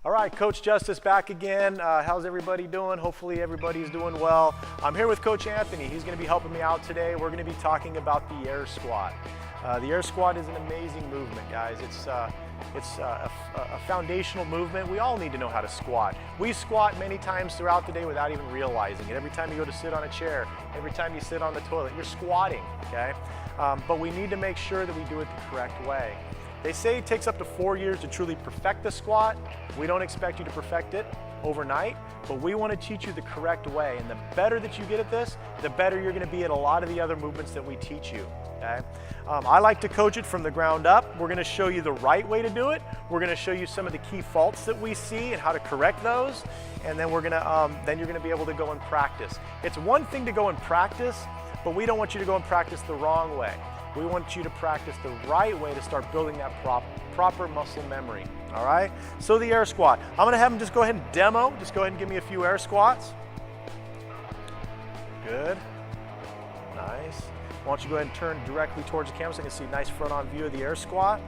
All right, Coach Justus back again. How's everybody doing? Hopefully everybody's doing well. I'm here with Coach Anthony. He's going to be helping me out today. We're going to be talking about the air squat. The air squat is an amazing movement, guys. It's a foundational movement. We all need to know how to squat. We squat many times throughout the day without even realizing it. Every time you go to sit on a chair, every time you sit on the toilet, you're squatting, okay? But we need to make sure that we do it the correct way. They say it takes up to 4 years to truly perfect the squat. We don't expect you to perfect it overnight, but we want to teach you the correct way. And the better that you get at this, the better you're going to be at a lot of the other movements that we teach you, okay? I like to coach it from the ground up. We're going to show you the right way to do it. We're going to show you some of the key faults that we see and how to correct those. And then you're going to be able to go and practice. It's one thing to go and practice, but we don't want you to go and practice the wrong way. We want you to practice the right way to start building that proper muscle memory, all right? So the air squat. I'm gonna have him just go ahead and demo. Just go ahead and give me a few air squats. Good, nice. Why don't you go ahead and turn directly towards the camera so I can see a nice front-on view of the air squat,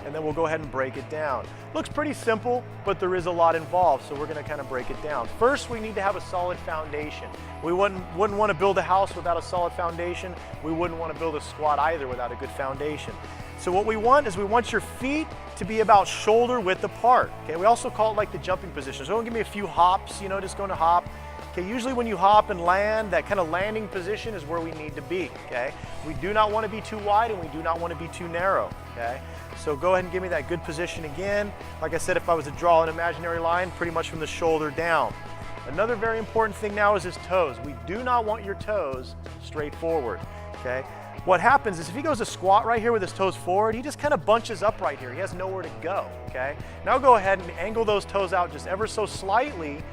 and then we'll go ahead and break it down. Looks pretty simple, but there is a lot involved, so we're gonna kind of break it down. First, we need to have a solid foundation. We wouldn't want to build a house without a solid foundation. We wouldn't want to build a squat either without a good foundation. So what we want is we want your feet to be about shoulder width apart. Okay, we also call it like the jumping position. So don't give me a few hops, you know, just going to hop. Okay, usually when you hop and land, that kind of landing position is where we need to be, okay? We do not want to be too wide and we do not want to be too narrow, okay? So go ahead and give me that good position again. Like I said, if I was to draw an imaginary line, pretty much from the shoulder down. Another very important thing now is his toes. We do not want your toes straight forward, okay? What happens is if he goes to squat right here with his toes forward, he just kind of bunches up right here. He has nowhere to go, okay? Now go ahead and angle those toes out just ever so slightly.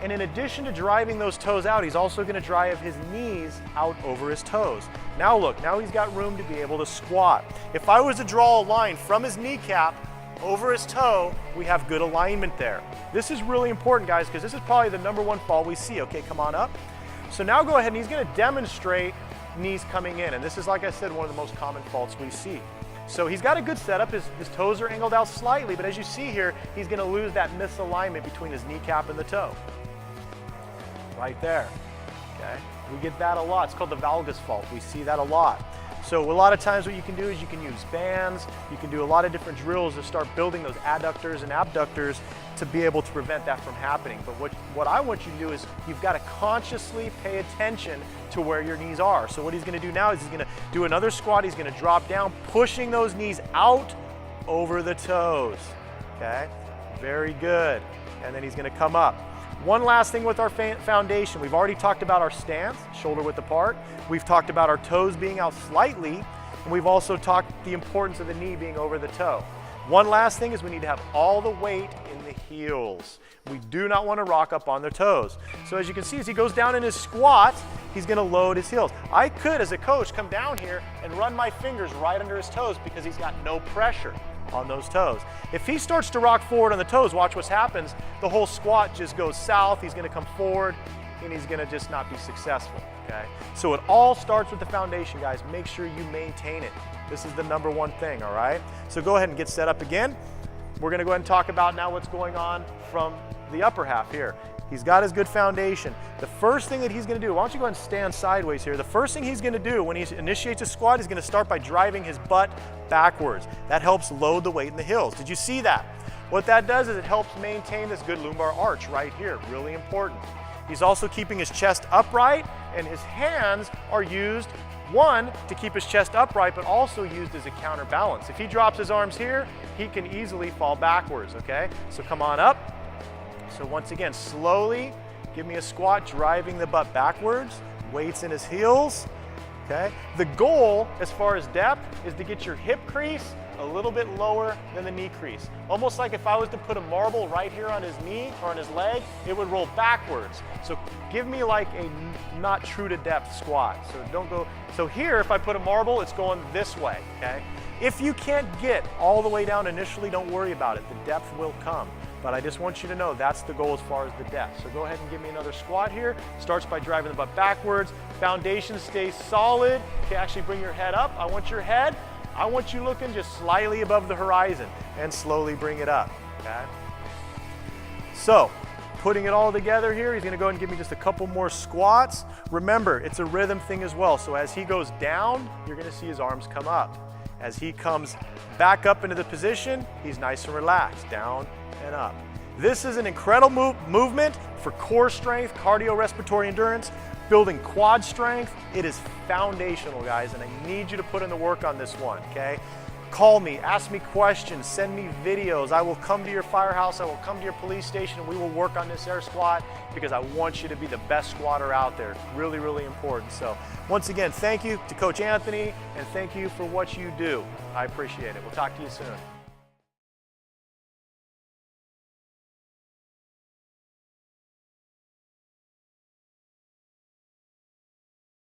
And in addition to driving those toes out, he's also going to drive his knees out over his toes. Now look, now he's got room to be able to squat. If I was to draw a line from his kneecap over his toe, we have good alignment there. This is really important, guys, because this is probably the #1 fault we see. Okay, come on up. So now go ahead and he's going to demonstrate knees coming in. And this is, like I said, one of the most common faults we see. So he's got a good setup. His toes are angled out slightly, but as you see here, he's going to lose that misalignment between his kneecap and the toe. Right there, okay? We get that a lot. It's called the valgus fault. We see that a lot. So a lot of times what you can do is you can use bands, you can do a lot of different drills to start building those adductors and abductors to be able to prevent that from happening. But what I want you to do is you've got to consciously pay attention to where your knees are. So what he's going to do now is he's going to do another squat. He's going to drop down, pushing those knees out over the toes, okay? Very good. And then he's going to come up. One last thing with our foundation. We've already talked about our stance, shoulder width apart. We've talked about our toes being out slightly, and we've also talked the importance of the knee being over the toe. One last thing is we need to have all the weight in the heels. We do not want to rock up on the toes. So as you can see, as he goes down in his squat, he's going to load his heels. I could, as a coach, come down here and run my fingers right under his toes because he's got no pressure on those toes. If he starts to rock forward on the toes, watch what happens. The whole squat just goes south. He's going to come forward and he's going to just not be successful, okay? So it all starts with the foundation, guys. Make sure you maintain it. This is the #1 thing, all right? So go ahead and get set up again. We're going to go ahead and talk about now what's going on from the upper half here. He's got his good foundation. The first thing that he's going to do, why don't you go ahead and stand sideways here. The first thing he's going to do when he initiates a squat, he's going to start by driving his butt backwards. That helps load the weight in the heels. Did you see that? What that does is it helps maintain this good lumbar arch right here. Really important. He's also keeping his chest upright, and his hands are used, one, to keep his chest upright, but also used as a counterbalance. If he drops his arms here, he can easily fall backwards, okay? So come on up. So once again, slowly give me a squat, driving the butt backwards, weights in his heels, okay? The goal, as far as depth, is to get your hip crease a little bit lower than the knee crease. Almost like if I was to put a marble right here on his knee or on his leg, it would roll backwards. So give me like a not true to depth squat. So don't go, so here if I put a marble, it's going this way, okay? If you can't get all the way down initially, don't worry about it. The depth will come. But I just want you to know that's the goal as far as the depth. So go ahead and give me another squat here. Starts by driving the butt backwards. Foundation stays solid. Okay, actually bring your head up. I want you looking just slightly above the horizon and slowly bring it up, okay? So, putting it all together here, he's gonna go ahead and give me just a couple more squats. Remember, it's a rhythm thing as well. So as he goes down, you're gonna see his arms come up. As he comes back up into the position, he's nice and relaxed, down and up. This is an incredible movement for core strength, cardiorespiratory endurance, building quad strength. It is foundational, guys, and I need you to put in the work on this one, okay? Call me, ask me questions, send me videos. I will come to your firehouse, I will come to your police station, and we will work on this air squat because I want you to be the best squatter out there. Really, really important. So once again, thank you to Coach Anthony, and thank you for what you do. I appreciate it. We'll talk to you soon.